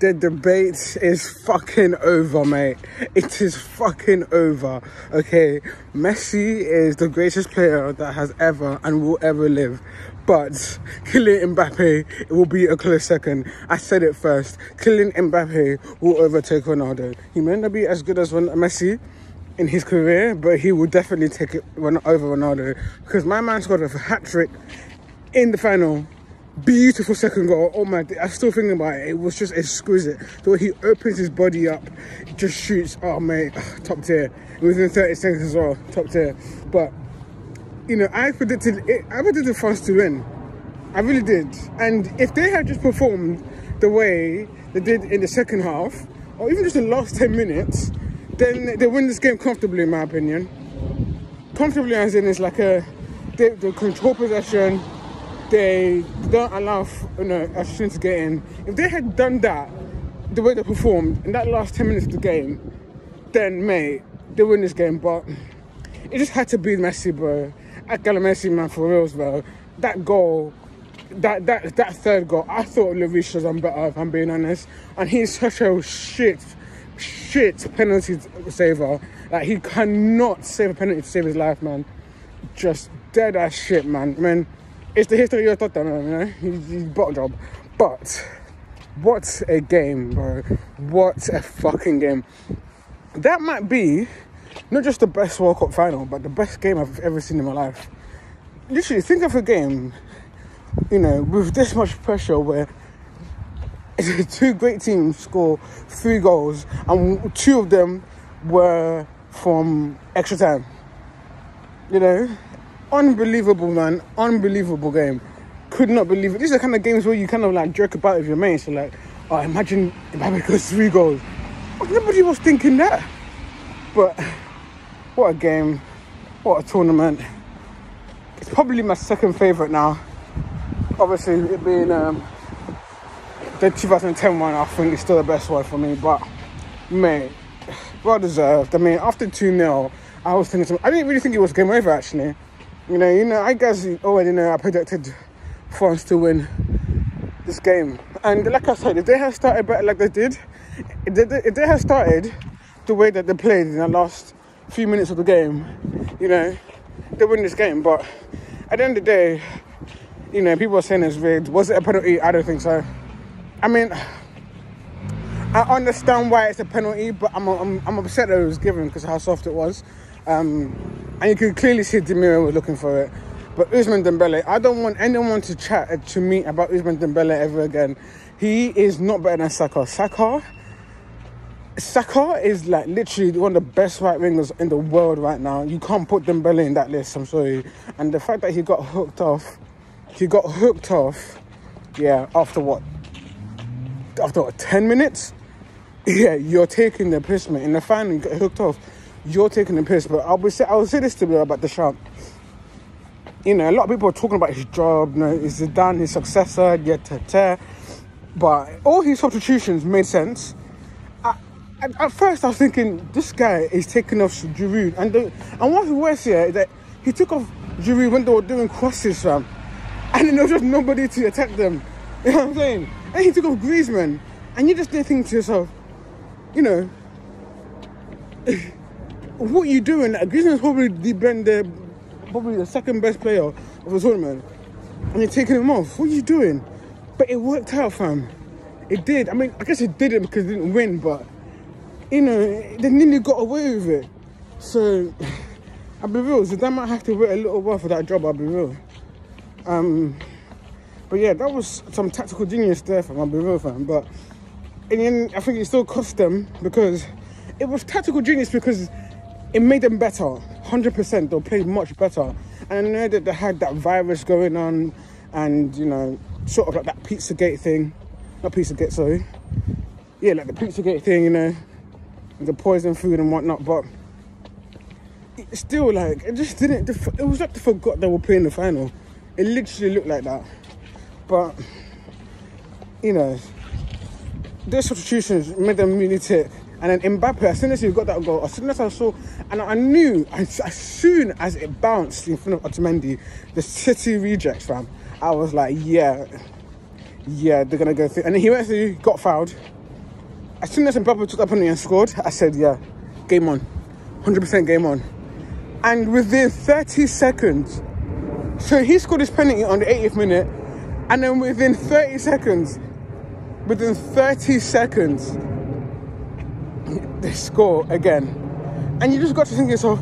The debate is fucking over, mate. It is fucking over. Okay, Messi is the greatest player that has ever and will ever live. But Kylian Mbappe will be a close second. I said it first. Kylian Mbappe will overtake Ronaldo. He may not be as good as Messi in his career, but he will definitely take it over Ronaldo. Because my man scored a hat-trick in the final. Beautiful second goal. Oh my, I'm still thinking about it. It was just exquisite. The way he opens his body up, just shoots. Oh mate, top tier. Within 30 seconds as well, top tier. But you know, I predicted France to win. I really did. And if they had just performed the way they did in the second half, or even just the last 10 minutes, then they win this game comfortably, in my opinion. Comfortably, as in it's like they control possession. They don't allow a student to get in. If they had done that the way they performed in that last 10 minutes of the game, then mate, they win this game. But it just had to be Messi, bro. I got a Messi, man, for reals, bro. That goal, that third goal, I thought Lloris was on better, if I'm being honest. And he's such a shit penalty saver. Like, he cannot save a penalty to save his life, man. Just dead ass shit, man. I mean, it's the history of Tottenham, you know? He's bottom job. But what a game, bro. What a fucking game. That might be not just the best World Cup final, but the best game I've ever seen in my life. Literally, think of a game, you know, with this much pressure where two great teams score 3 goals and 2 of them were from extra time. You know? Unbelievable, man. Unbelievable game. Could not believe it. These are the kind of games where you kind of like joke about with your mates. So like, oh, imagine Mbappe goes 3 goals. Well, nobody was thinking that. But what a game. What a tournament. It's probably my second favourite now. Obviously, it being the 2010 one, I think it's still the best one for me. But, mate, well deserved. I mean, after 2-0, I was thinking I didn't really think it was game over, actually. You know, I guess you already know I predicted France to win this game. And like I said, if they had started better like they did, if they had started the way that they played in the last few minutes of the game, you know, they win this game. But at the end of the day, you know, people are saying it's rigged. Was it a penalty? I don't think so. I mean, I understand why it's a penalty, but I'm upset that it was given because of how soft it was. And you can clearly see Demira was looking for it. But Ousmane Dembele, I don't want anyone to chat to me about Ousmane Dembele ever again. He is not better than Saka. Saka is like literally one of the best right wingers in the world right now. You can't put Dembele in that list, I'm sorry. And the fact that he got hooked off, yeah, after what, 10 minutes? Yeah, you're taking the piss, mate. In the final, you get hooked off. You're taking the piss. But I will say this to you about Deschamps. You know, a lot of people are talking about his job. You know, is Zidane his successor? Yeah, but all his substitutions made sense. At first, I was thinking, this guy is taking off Giroud. And what's worse here is that he took off Giroud when they were doing crosses, fam. And then there was just nobody to attack them. You know what I'm saying? And he took off Griezmann. And you just didn't think to yourself, you know, what are you doing? Griezmann's probably the second best player of the tournament. And you're taking him off. What are you doing? But it worked out, fam. It did. I mean, I guess it didn't because it didn't win, but, you know, they nearly got away with it. So, I'll be real. So they might have to wait a little while for that job, I'll be real. But yeah, that was some tactical genius there, fam. I'll be real, fam. But in the end, I think it still cost them because it was tactical genius because it made them better. 100%. They played much better. And I know that they had that virus going on and, you know, sort of like that Pizzagate thing. Not Pizzagate, sorry. Yeah, like the Pizzagate thing, you know, the poison food and whatnot. But it still, like, it just didn't. It was like they forgot they were playing the final. It literally looked like that. But, you know, their substitutions made them really tick. And then Mbappe, as soon as he got that goal, as soon as I saw, and I knew, as soon as it bounced in front of Otamendi, the City rejects, fam, I was like, yeah, they're going to go through. And then he went through, got fouled. As soon as Mbappe took that penalty and scored, I said, yeah, game on. 100% game on. And within 30 seconds, so he scored his penalty on the 80th minute, and then within 30 seconds, they score again. And you just got to think to yourself,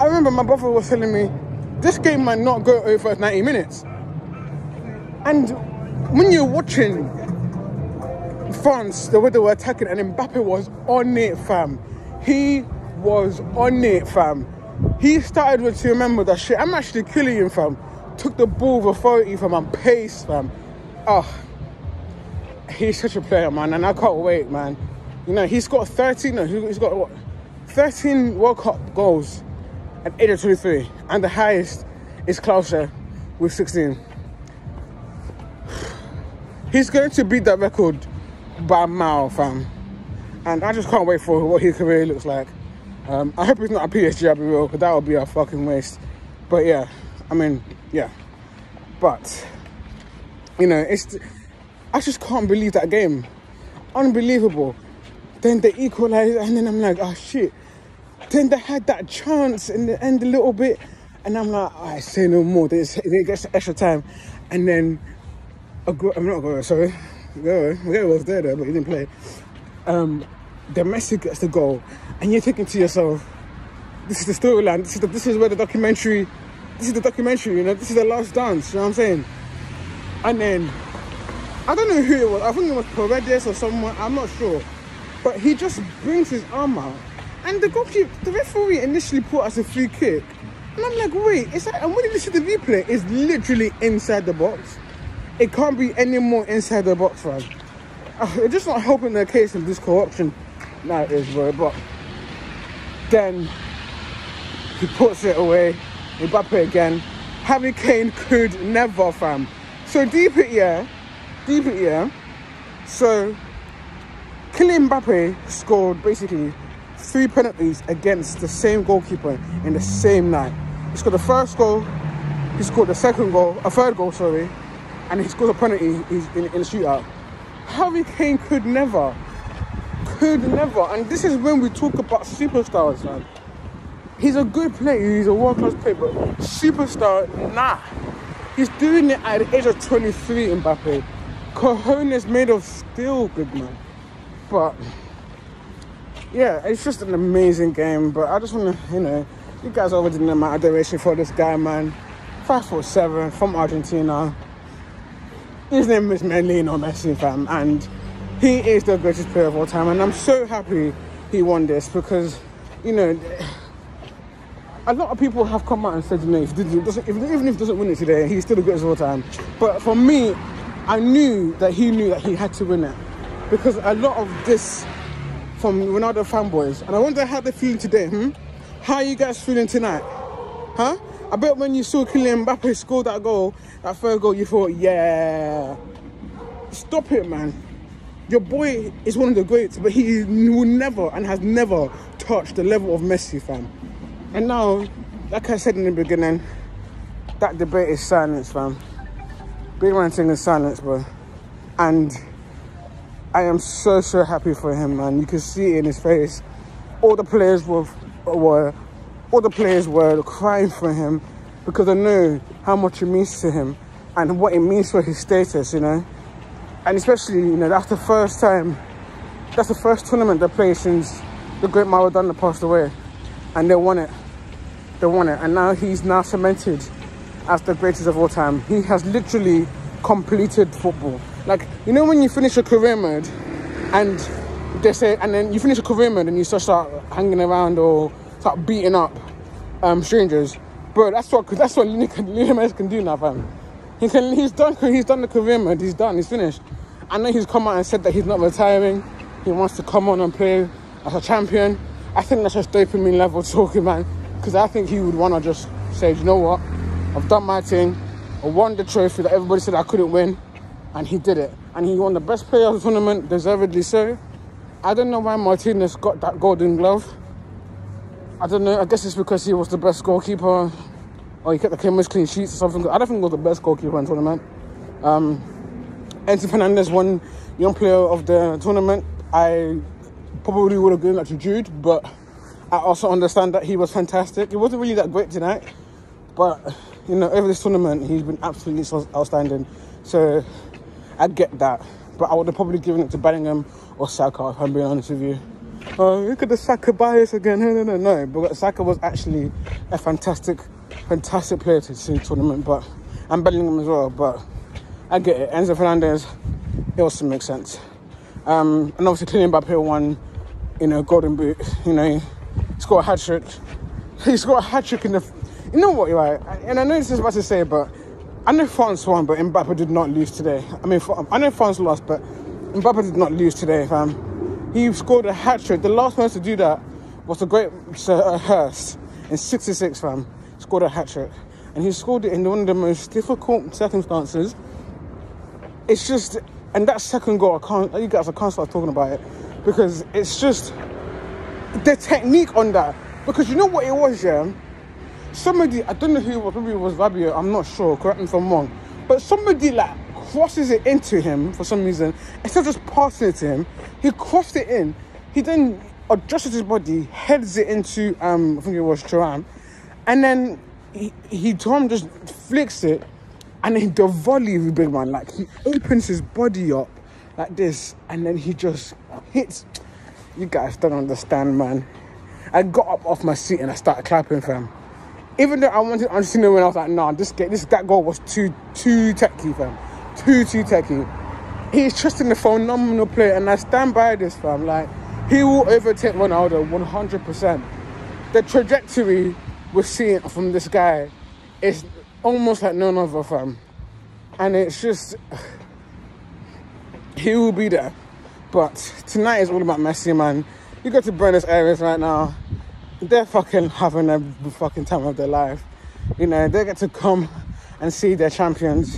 I remember my brother was telling me, this game might not go over 90 minutes. And when you're watching France, the way they were attacking, and Mbappe was on it, fam. He was on it, fam. He started with, to remember that shit, I'm actually killing him, fam. Took the ball with authority, fam, and pace, fam. Oh, he's such a player, man, and I can't wait, man. You know, he's got 13 World Cup goals at age of 23, and the highest is Klauser with 16. He's going to beat that record by a mile, fam. And I just can't wait for what his career looks like. I hope he's not a PSG, I'll be real, because that would be a fucking waste. But yeah, I mean, yeah. But, you know, I just can't believe that game. Unbelievable. Then they equalised, and then I'm like, oh shit. Then they had that chance in the end a little bit, and I'm like, I say no more. They get extra time, and then Aguero was there, but he didn't play. The Messi gets the goal, and you're thinking to yourself, this is the storyline. This is where the documentary. This is the documentary. You know, this is the last dance. You know what I'm saying? And then I don't know who it was. I think it was Paredes or someone. I'm not sure, but he just brings his arm out, and the referee initially put us a free kick, and I'm like, wait, it's like, and when you see the replay, it's literally inside the box. It can't be any more inside the box, fam. It's just not helping the case of this corruption. Now it is, bro. But then he puts it away. Mbappe again. Harry Kane could never, fam. So deep it, yeah. So Kylian Mbappe scored basically 3 penalties against the same goalkeeper in the same night. He scored the first goal. He scored the third goal, sorry. And he scored a penalty in the shootout. Harry Kane could never. And this is when we talk about superstars, man. He's a good player, he's a world-class player, but superstar, nah. He's doing it at the age of 23, Mbappe. Cojones made of steel, good man. But, yeah, it's just an amazing game. But I just want to, you know, you guys already know my adoration for this guy, man. 5'7", from Argentina. His name is Lionel Messi, fam, and he is the greatest player of all time. And I'm so happy he won this because, you know, a lot of people have come out and said, you know, even if he doesn't win it today, he's still the greatest of all time. But for me, I knew that he had to win it because a lot of this from Ronaldo fanboys, and I wonder how they're feeling today. How are you guys feeling tonight? Huh? I bet when you saw Kylian Mbappe score that goal, that third goal, you thought, yeah. Stop it, man. Your boy is one of the greats, but he will never and has never touched the level of Messi, fam. And now, like I said in the beginning, that debate is silence, fam. Big man thing is silence, bro. And I am so happy for him, man. You can see it in his face. All the players were crying for him because they know how much it means to him and what it means for his status, you know. And especially, you know, that's the first tournament they played since the great Maradona passed away, and they won it. And now he's cemented as the greatest of all time. He has literally completed football. Like, you know, when you finish a career mode and they say, and then you finish a career mode and you start hanging around or start beating up strangers, bro. That's what Lionel Messi can do now, fam. He's done the career mode. He's done. He's finished. I know he's come out and said that he's not retiring. He wants to come on and play as a champion. I think that's just dopamine level talking, man. Because I think he would want to just say, you know what? I've done my thing. I won the trophy that everybody said I couldn't win, and he did it. And he won the best player of the tournament, deservedly so. I don't know why Martinez got that golden glove. I don't know. I guess it's because he was the best goalkeeper, or he kept the most clean sheets or something. I don't think he was the best goalkeeper in the tournament. Enzo Fernandez won Young Player of the Tournament. I probably would have given that to Jude, but I also understand that he was fantastic. He wasn't really that great tonight, but, you know, over this tournament, he's been absolutely outstanding. So, I get that. But I would have probably given it to Bellingham or Saka, if I'm being honest with you. Oh, look at the Saka bias again. No. But Saka was actually a fantastic player to see the tournament, and Bellingham as well. But I get it. Enzo Fernandez, it also makes sense. And obviously, Kylian Mbappe won, you know, Golden Boot. You know, he scored a hat-trick. He scored a hat-trick in the... You know what, you're right? And I know this is about to say, but I know France won, but Mbappe did not lose today. I mean, I know France lost, but Mbappe did not lose today, fam. He scored a hat-trick. The last person to do that was the great Sir Hurst in 66, fam. Scored a hat-trick. And he scored it in one of the most difficult circumstances. It's just... And that second goal, I can't start talking about it. Because it's just... The technique on that. Because you know what it was, yeah? Somebody, I don't know who it was, maybe it was Rabiot, I'm not sure, correct me if I'm wrong. But somebody, like, crosses it into him for some reason. Instead of just passing it to him, he crossed it in. He then adjusted his body, heads it into, I think it was Thuram. And then Thuram just flicks it. And then the volley, big man, like, he opens his body up like this. And then he just hits. You guys don't understand, man. I got up off my seat and I started clapping, fam. Even though I wanted Argentina to win, I was like, nah, that goal was too techie, fam. Too techie. He's just a phenomenal player, and I stand by this, fam. Like, he will overtake Ronaldo 100%. The trajectory we're seeing from this guy is almost like none other, fam. And it's just... He will be there. But tonight is all about Messi, man. You go to Buenos Aires right now. They're fucking having a fucking time of their life. You know, they get to come and see their champions,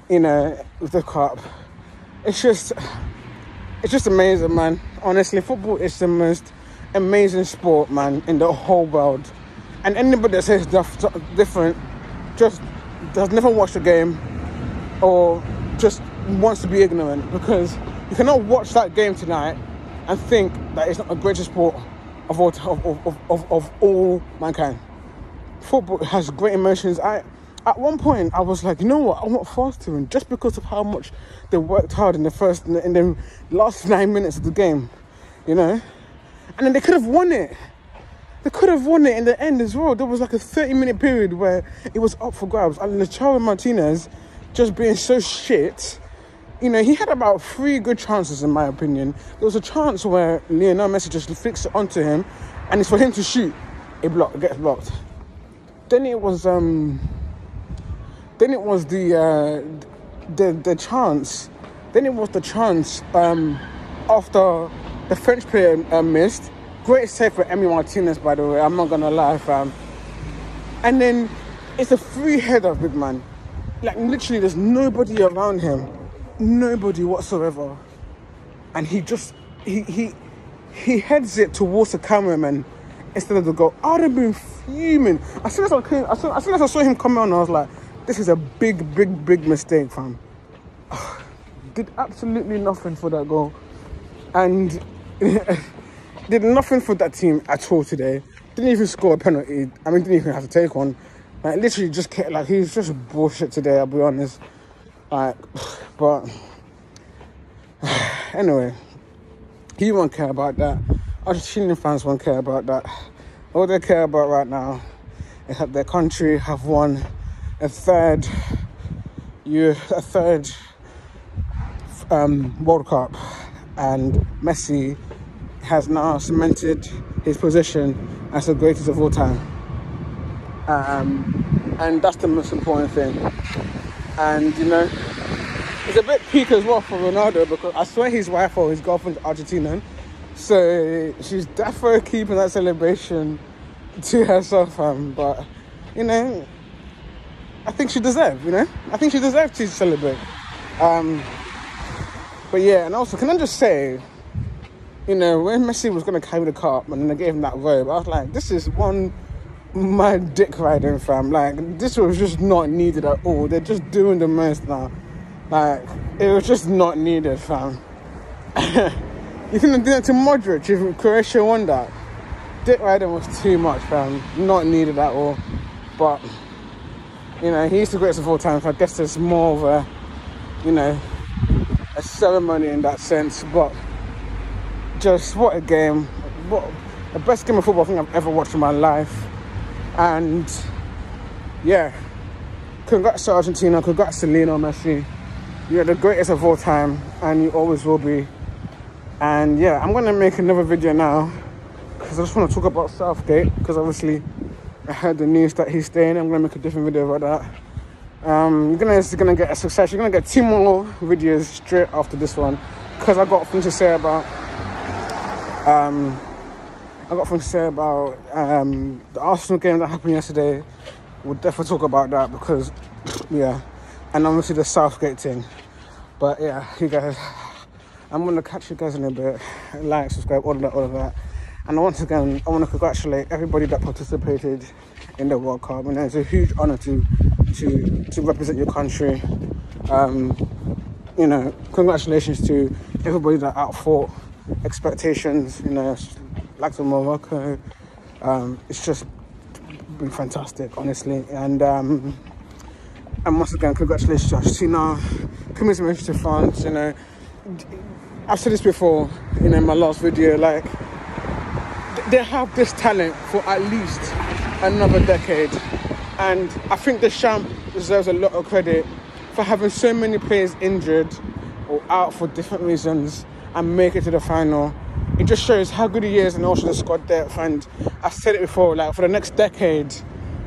you know, with the cup. It's just amazing, man. Honestly, football is the most amazing sport, man, in the whole world. And anybody that says different just has never watched a game or just wants to be ignorant, because you cannot watch that game tonight and think that it's not the greatest sport of all mankind. Football has great emotions. At one point I was like, you know what, I want France to win, just because of how much they worked hard in the last 9 minutes of the game, you know. And then they could have won it. They could have won it in the end as well. There was like a 30-minute period where it was up for grabs, and Lautaro Martinez just being so shit. You know, he had about 3 good chances, in my opinion. There was a chance where Lionel Messi just flicks it onto him, and it's for him to shoot. It gets blocked. Then it was the chance. Then it was the chance after the French player missed. Great save for Emi Martinez, by the way. I'm not gonna lie, fam. And then it's a free header, big man. Like, literally, there's nobody around him. Nobody whatsoever, and he heads it towards the cameraman instead of the goal. I would have been fuming. As soon as I saw him come on, I was like, this is a big mistake, fam. Did absolutely nothing for that goal, and did nothing for that team at all today. Didn't even score a penalty. I mean, didn't even have to take one. Like, literally just kept, like, he's just bullshit today, I'll be honest. Like, but anyway, he won't care about that. Argentinian fans won't care about that. All they care about right now is that their country have won a third World Cup, and Messi has now cemented his position as the greatest of all time. And that's the most important thing. And, you know, it's a bit peak as well for Ronaldo, because I swear his wife or his girlfriend's Argentinian. So she's definitely keeping that celebration to herself, but, you know, I think she deserves, to celebrate. But yeah, and also, can I just say, you know, when Messi was going to carry the cup and then they gave him that robe, I was like, this is one mad dick riding, fam. Like, this was just not needed at all. They're just doing the most now. Like, it was just not needed, fam. You think they did it to Modric if Croatia won that? Dick riding was too much, fam. Not needed at all. But, you know, he's the greatest of all time. So I guess there's more of a, you know, a ceremony in that sense. But just what a game. What the best game of football I think I've ever watched in my life. And yeah, congrats to Argentina, congrats to Lionel Messi. You're the greatest of all time and you always will be. And yeah, I'm gonna make another video now because I just want to talk about Southgate, because obviously I heard the news that he's staying. I'm gonna make a different video about that. You're gonna get a success. You're gonna get 2 more videos straight after this one, because I got things to say about the Arsenal game that happened yesterday. We'll definitely talk about that because, yeah, and obviously the Southgate thing. But yeah, you guys, I'm going to catch you guys in a bit. Like, subscribe, all of that. And once again, I want to congratulate everybody that participated in the World Cup. And it's a huge honour to represent your country. You know, congratulations to everybody that outfought expectations, you know, like the Morocco. It's just been fantastic, honestly. And once again, congratulations to Argentina, commitment to France. You know, I've said this before, you know, in my last video, like, they have this talent for at least another decade. And I think the champ deserves a lot of credit for having so many players injured or out for different reasons and make it to the final. It just shows how good he is and also the squad depth. And I've said it before, like, for the next decade,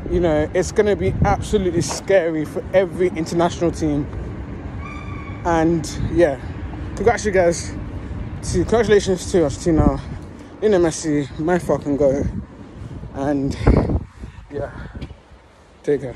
you know, it's going to be absolutely scary for every international team. And yeah, congratulations to Argentina, Lionel Messi, my fucking goat. And yeah, take care.